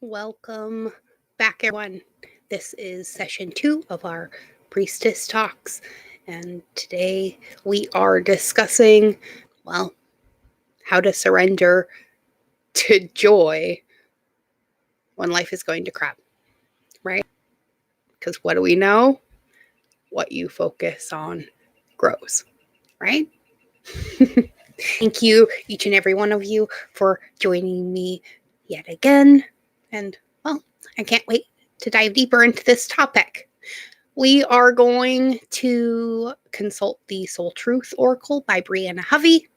Welcome back, everyone. This is session 2 of our Priestess Talks, and today we are discussing, how to surrender to joy when life is going to crap, right? Because what do we know? What you focus on grows, right? Thank you, each and every one of you, for joining me yet again. And, I can't wait to dive deeper into this topic. We are going to consult the Soul Truth Oracle by Brianna Hovey,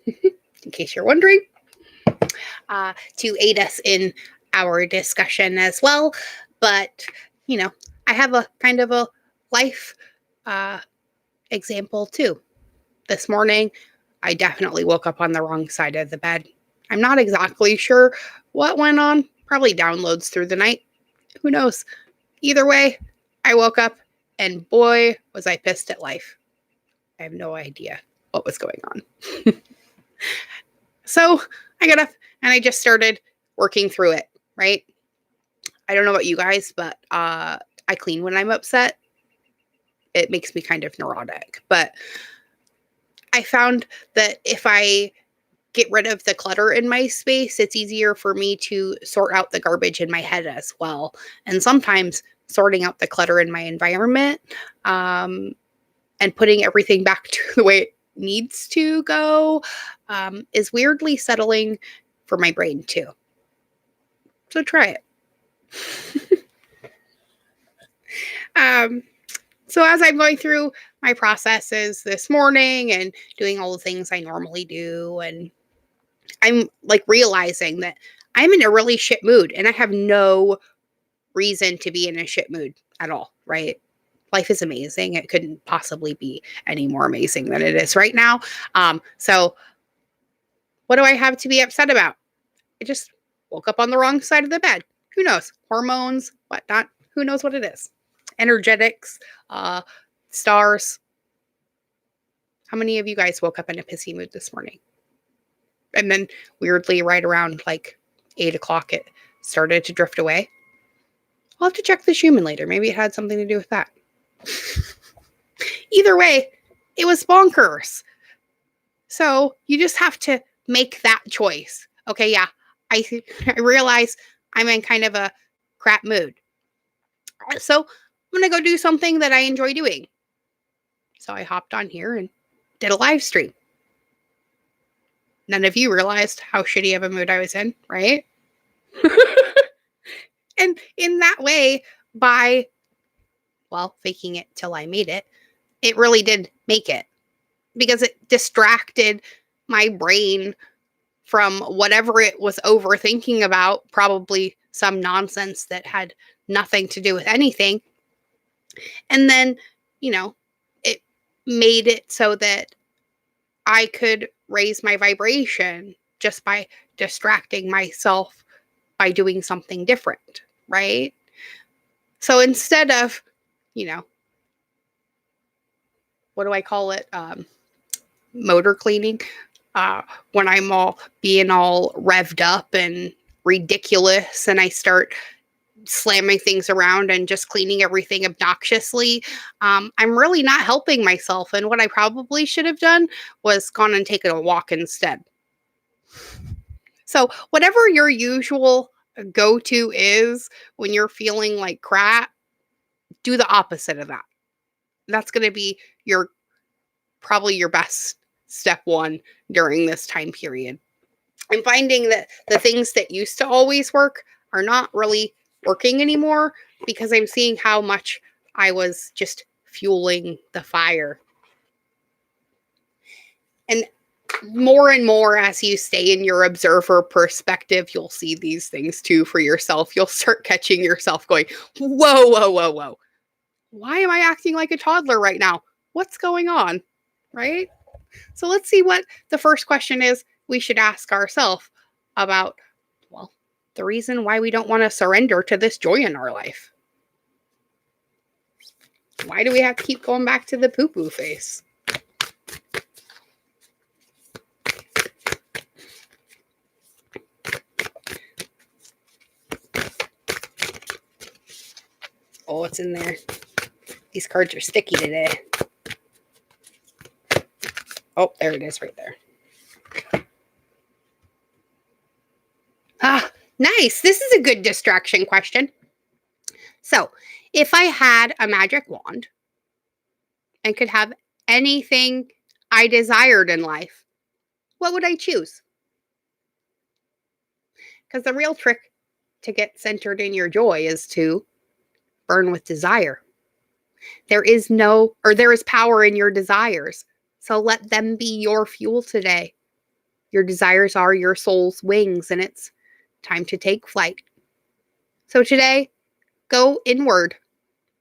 in case you're wondering, to aid us in our discussion as well. But, I have a kind of a life example too. This morning, I definitely woke up on the wrong side of the bed. I'm not exactly sure what went on. Probably downloads through the night. Who knows? Either way, I woke up and boy, was I pissed at life. I have no idea what was going on. So I got up and I just started working through it, right? I don't know about you guys, but I clean when I'm upset. It makes me kind of neurotic. But I found that if I get rid of the clutter in my space, it's easier for me to sort out the garbage in my head as well. And sometimes sorting out the clutter in my environment and putting everything back to the way it needs to go is weirdly settling for my brain too. So try it. So as I'm going through my processes this morning and doing all the things I normally do, and I'm like realizing that I'm in a really shit mood and I have no reason to be in a shit mood at all, right? Life is amazing. It couldn't possibly be any more amazing than it is right now. So what do I have to be upset about? I just woke up on the wrong side of the bed. Who knows? Hormones, whatnot. Who knows what it is? Energetics, stars. How many of you guys woke up in a pissy mood this morning? And then weirdly, right around like 8 o'clock, it started to drift away. I'll have to check the human later. Maybe it had something to do with that. Either way, it was bonkers. So you just have to make that choice. Okay, yeah, I realize I'm in kind of a crap mood. So I'm going to go do something that I enjoy doing. So I hopped on here and did a live stream. None of you realized how shitty of a mood I was in, right? And in that way, by, faking it till I made it, it really did make it. Because it distracted my brain from whatever it was overthinking about, probably some nonsense that had nothing to do with anything. And then, it made it so that I could raise my vibration just by distracting myself by doing something different, right? So instead of, what do I call it? Motor cleaning. When I'm all being all revved up and ridiculous and I start slamming things around and just cleaning everything obnoxiously, I'm really not helping myself. And what I probably should have done was gone and taken a walk instead. So whatever your usual go-to is when you're feeling like crap, do the opposite of that. That's going to be probably your best step one during this time period. I'm finding that the things that used to always work are not really working anymore because I'm seeing how much I was just fueling the fire. And more as you stay in your observer perspective, you'll see these things too for yourself. You'll start catching yourself going, whoa, whoa, whoa, whoa. Why am I acting like a toddler right now? What's going on? Right? So let's see what the first question is we should ask ourselves about, the reason why we don't want to surrender to this joy in our life. Why do we have to keep going back to the poo-poo face? careful what's in there. These cards are sticky today. Oh, there it is right there. Ah, nice. This is a good distraction question. So, if I had a magic wand and could have anything I desired in life, what would I choose? Because the real trick to get centered in your joy is to burn with desire. There is power in your desires. So let them be your fuel today. Your desires are your soul's wings, and it's time to take flight. So today, go inward.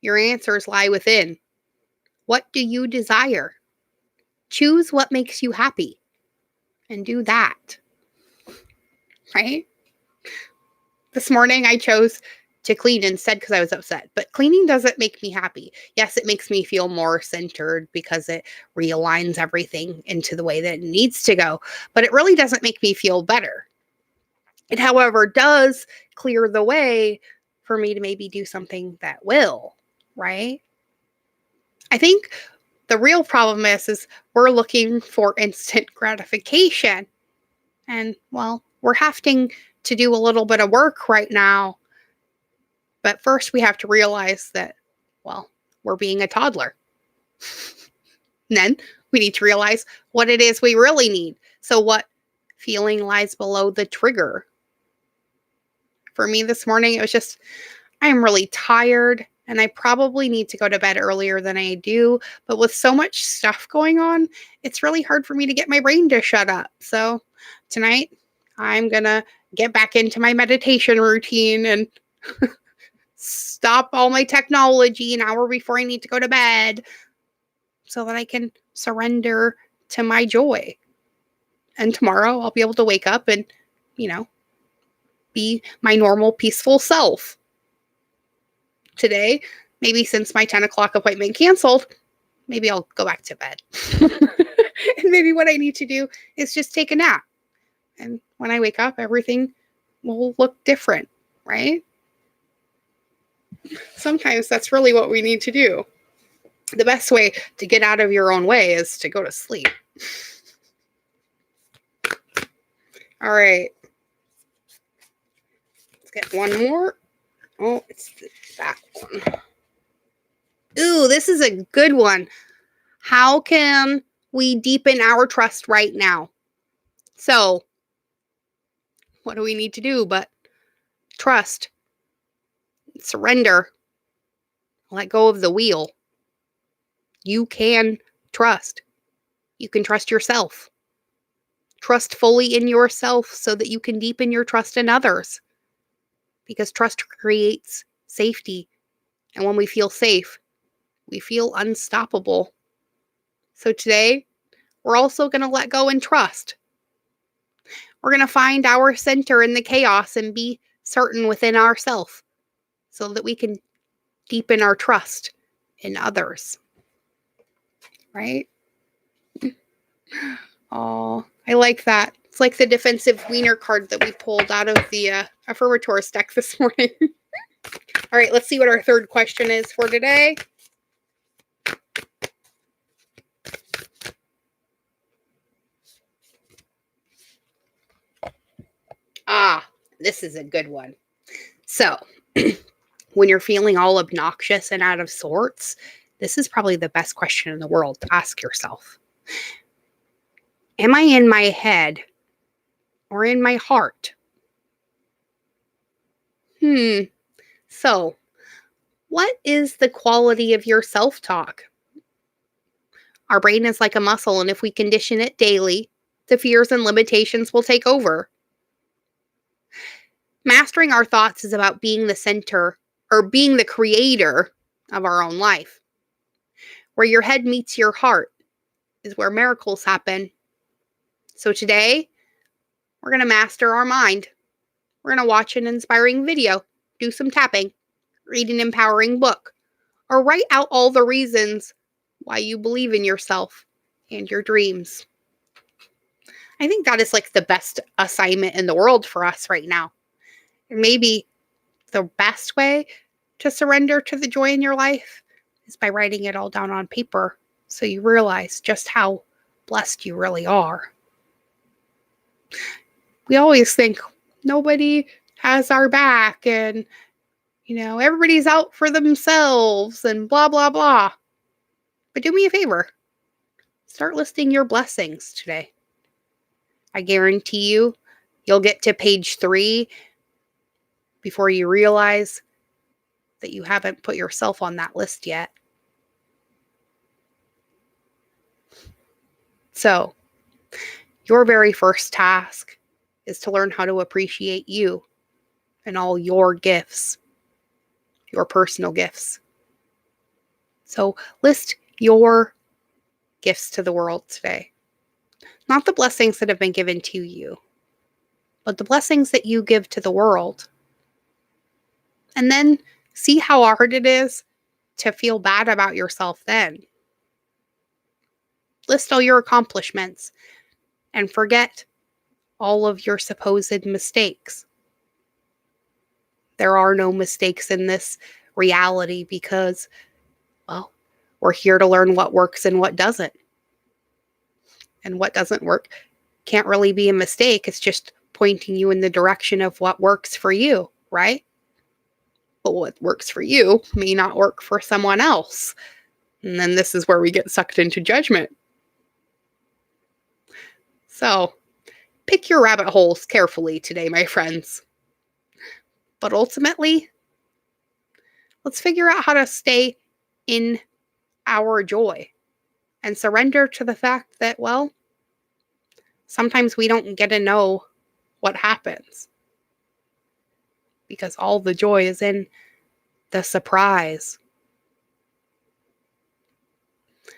Your answers lie within. What do you desire? Choose what makes you happy and do that. Right? This morning I chose to clean instead because I was upset. But cleaning doesn't make me happy. Yes, it makes me feel more centered because it realigns everything into the way that it needs to go. But it really doesn't make me feel better. It, however, does clear the way for me to maybe do something that will, right? I think the real problem is we're looking for instant gratification. And, well, we're having to do a little bit of work right now. But first we have to realize that, well, we're being a toddler. And then we need to realize what it is we really need. So what feeling lies below the trigger? For me this morning, it was just, I'm really tired and I probably need to go to bed earlier than I do. But with so much stuff going on, it's really hard for me to get my brain to shut up. So tonight, I'm going to get back into my meditation routine and stop all my technology an hour before I need to go to bed so that I can surrender to my joy. And tomorrow I'll be able to wake up and, be my normal peaceful self. Today, maybe since my 10 o'clock appointment canceled, maybe I'll go back to bed. And maybe what I need to do is just take a nap. And when I wake up, everything will look different, right? Sometimes that's really what we need to do. The best way to get out of your own way is to go to sleep. All right. Let's get one more. Oh, it's that one. Ooh, this is a good one. How can we deepen our trust right now? So, what do we need to do but trust, surrender, let go of the wheel? You can trust. You can trust yourself. Trust fully in yourself so that you can deepen your trust in others. Because trust creates safety. And when we feel safe, we feel unstoppable. So today, we're also going to let go and trust. We're going to find our center in the chaos and be certain within ourselves so that we can deepen our trust in others. Right? Oh, I like that. It's like the defensive wiener card that we pulled out of the affirmatorious deck this morning. All right, let's see what our third question is for today. Ah, this is a good one. So, when you're feeling all obnoxious and out of sorts, this is probably the best question in the world to ask yourself. Am I in my head or in my heart? So, what is the quality of your self-talk? Our brain is like a muscle, and if we condition it daily, the fears and limitations will take over. Mastering our thoughts is about being the center or being the creator of our own life. Where your head meets your heart is where miracles happen. So today, we're going to master our mind. We're going to watch an inspiring video, do some tapping, read an empowering book, or write out all the reasons why you believe in yourself and your dreams. I think that is like the best assignment in the world for us right now. Maybe the best way to surrender to the joy in your life is by writing it all down on paper so you realize just how blessed you really are. We always think nobody has our back and, everybody's out for themselves and blah, blah, blah. But do me a favor. Start listing your blessings today. I guarantee you'll get to page 3 before you realize that you haven't put yourself on that list yet. So, your very first task is to learn how to appreciate you and all your gifts, your personal gifts. So, list your gifts to the world today. Not the blessings that have been given to you, but the blessings that you give to the world. And then see how hard it is to feel bad about yourself then. List all your accomplishments and forget all of your supposed mistakes. There are no mistakes in this reality because, we're here to learn what works and what doesn't. And what doesn't work can't really be a mistake. It's just pointing you in the direction of what works for you, right? But what works for you may not work for someone else. And then this is where we get sucked into judgment. So, pick your rabbit holes carefully today, my friends. But ultimately, let's figure out how to stay in our joy and surrender to the fact that, sometimes we don't get to know what happens because all the joy is in the surprise.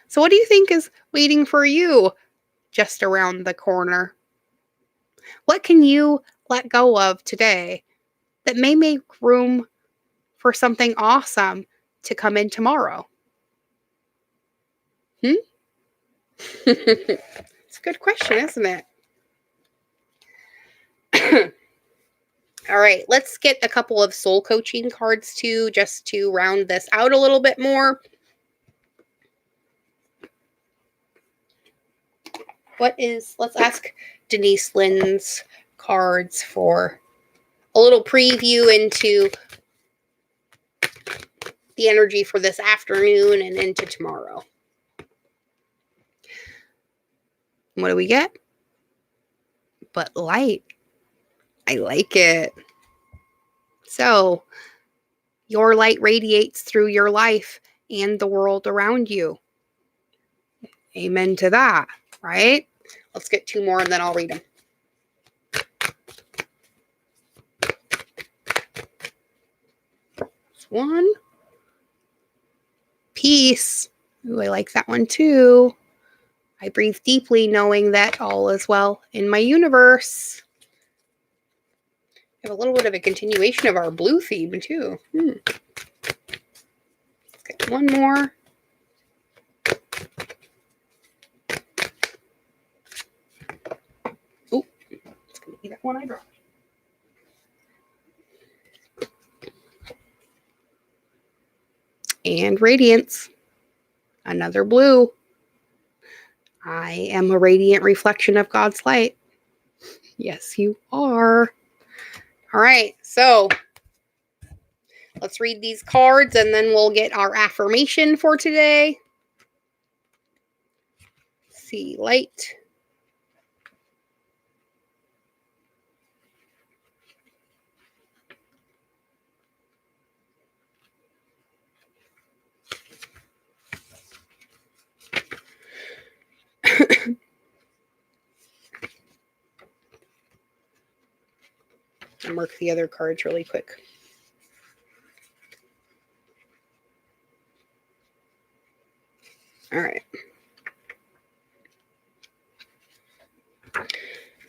So what do you think is waiting for you just around the corner? What can you let go of today that may make room for something awesome to come in tomorrow? It's a good question, isn't it? All right, let's get a couple of soul coaching cards too, just to round this out a little bit more. Let's ask Denise Lynn's cards for a little preview into the energy for this afternoon and into tomorrow. What do we get? But light. I like it. So, your light radiates through your life and the world around you. Amen to that, right? Let's get 2 more and then I'll read them. One. Peace. Ooh, I like that one too. I breathe deeply knowing that all is well in my universe. We have a little bit of a continuation of our blue theme too. Let's get one more. Oh, it's going to be that one I dropped. And radiance. Another blue. I am a radiant reflection of God's light. Yes, you are. All right, so let's read these cards and then we'll get our affirmation for today. See, light. I'll mark the other cards really quick. All right.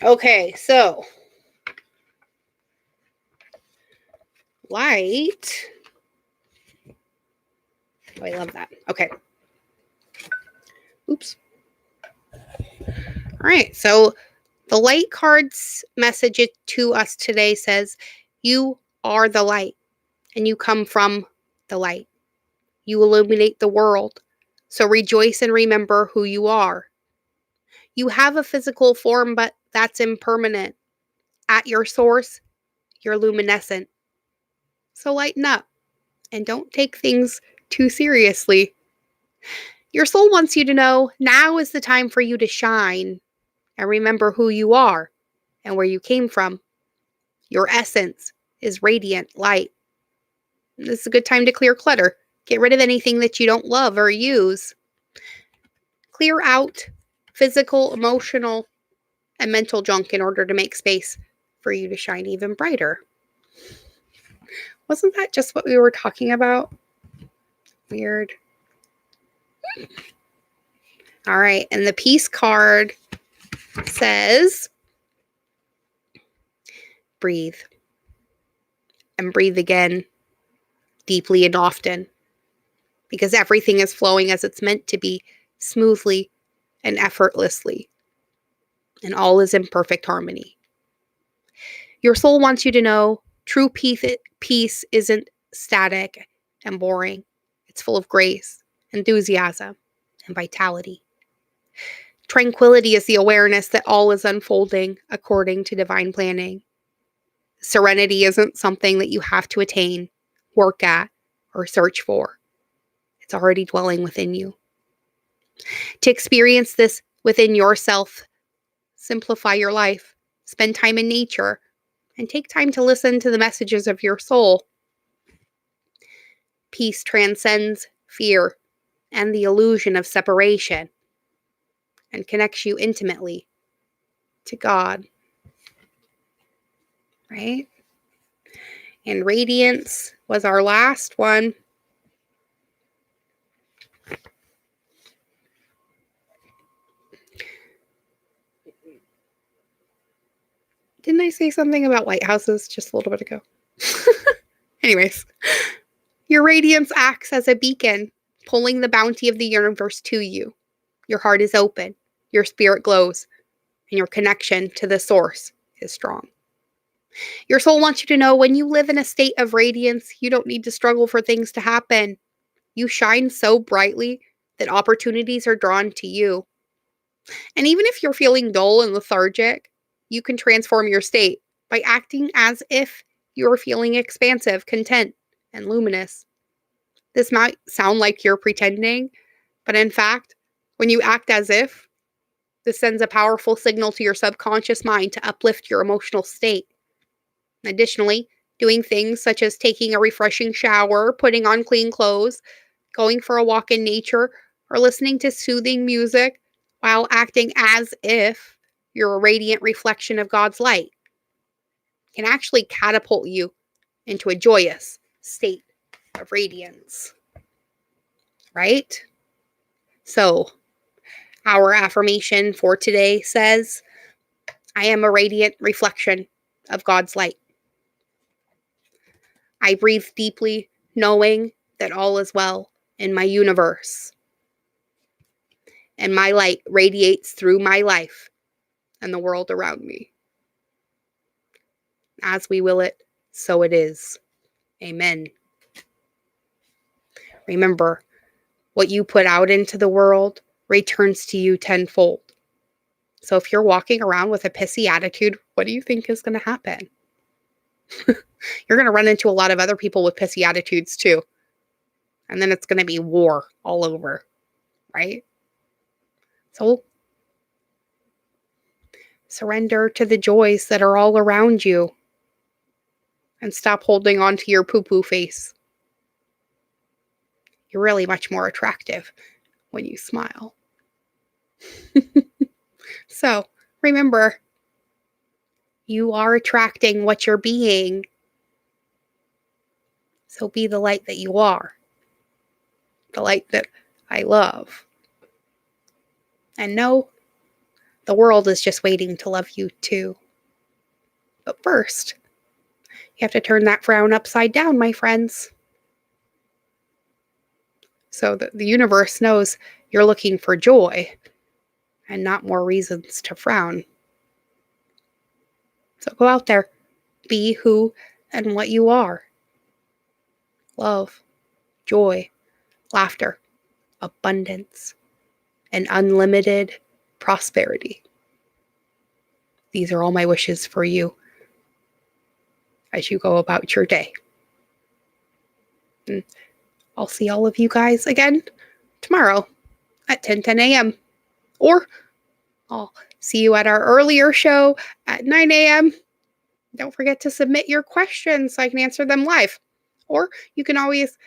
Okay, so light. Oh, I love that. Okay. Oops. All right, so the light card's message to us today says, you are the light and you come from the light. You illuminate the world. So rejoice and remember who you are. You have a physical form, but that's impermanent. At your source, you're luminescent. So lighten up and don't take things too seriously. Your soul wants you to know now is the time for you to shine and remember who you are and where you came from. Your essence is radiant light. This is a good time to clear clutter. Get rid of anything that you don't love or use. Clear out physical, emotional, and mental junk in order to make space for you to shine even brighter. Wasn't that just what we were talking about? Weird. All right, and the peace card says, breathe. And breathe again, deeply and often. Because everything is flowing as it's meant to be, smoothly and effortlessly. And all is in perfect harmony. Your soul wants you to know true peace isn't static and boring. It's full of grace, enthusiasm, and vitality. Tranquility is the awareness that all is unfolding according to divine planning. Serenity isn't something that you have to attain, work at, or search for. It's already dwelling within you. To experience this within yourself, simplify your life, spend time in nature, and take time to listen to the messages of your soul. Peace transcends fear and the illusion of separation and connects you intimately to God. Right? And radiance was our last one. Didn't I say something about lighthouses just a little bit ago? Anyways, your radiance acts as a beacon, pulling the bounty of the universe to you. Your heart is open, your spirit glows, and your connection to the source is strong. Your soul wants you to know when you live in a state of radiance, you don't need to struggle for things to happen. You shine so brightly that opportunities are drawn to you. And even if you're feeling dull and lethargic, you can transform your state by acting as if you're feeling expansive, content, and luminous. This might sound like you're pretending, but in fact, when you act as if, this sends a powerful signal to your subconscious mind to uplift your emotional state. Additionally, doing things such as taking a refreshing shower, putting on clean clothes, going for a walk in nature, or listening to soothing music while acting as if you're a radiant reflection of God's light can actually catapult you into a joyous state of radiance. Right? So, our affirmation for today says, I am a radiant reflection of God's light. I breathe deeply, knowing that all is well in my universe. And my light radiates through my life and the world around me. As we will it, so it is. Amen. Remember, what you put out into the world returns to you tenfold. So if you're walking around with a pissy attitude, what do you think is going to happen? You're going to run into a lot of other people with pissy attitudes too. And then it's going to be war all over, right? So surrender to the joys that are all around you and stop holding on to your poo-poo face. You're really much more attractive when you smile. So remember, you are attracting what you're being. So be the light that you are. The light that I love. And know the world is just waiting to love you too. But first, you have to turn that frown upside down, my friends. So that the universe knows you're looking for joy and not more reasons to frown. So go out there, be who and what you are. Love, joy, laughter, abundance, and unlimited prosperity. These are all my wishes for you as you go about your day. And I'll see all of you guys again tomorrow at 10 a.m. Or I'll see you at our earlier show at 9 a.m. Don't forget to submit your questions so I can answer them live. Or you can always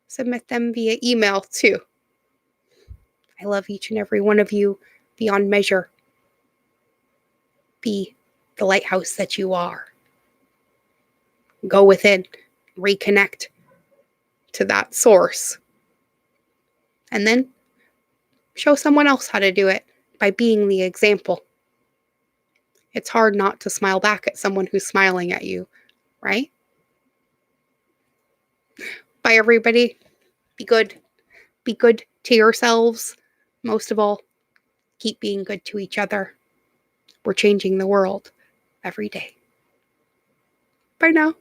submit them via email too. I love each and every one of you beyond measure. Be the lighthouse that you are. Go within, reconnect to that source, and then show someone else how to do it by being the example. It's hard not to smile back at someone who's smiling at you, right? Bye, everybody. Be good. Be good to yourselves. Most of all, keep being good to each other. We're changing the world every day. Bye now.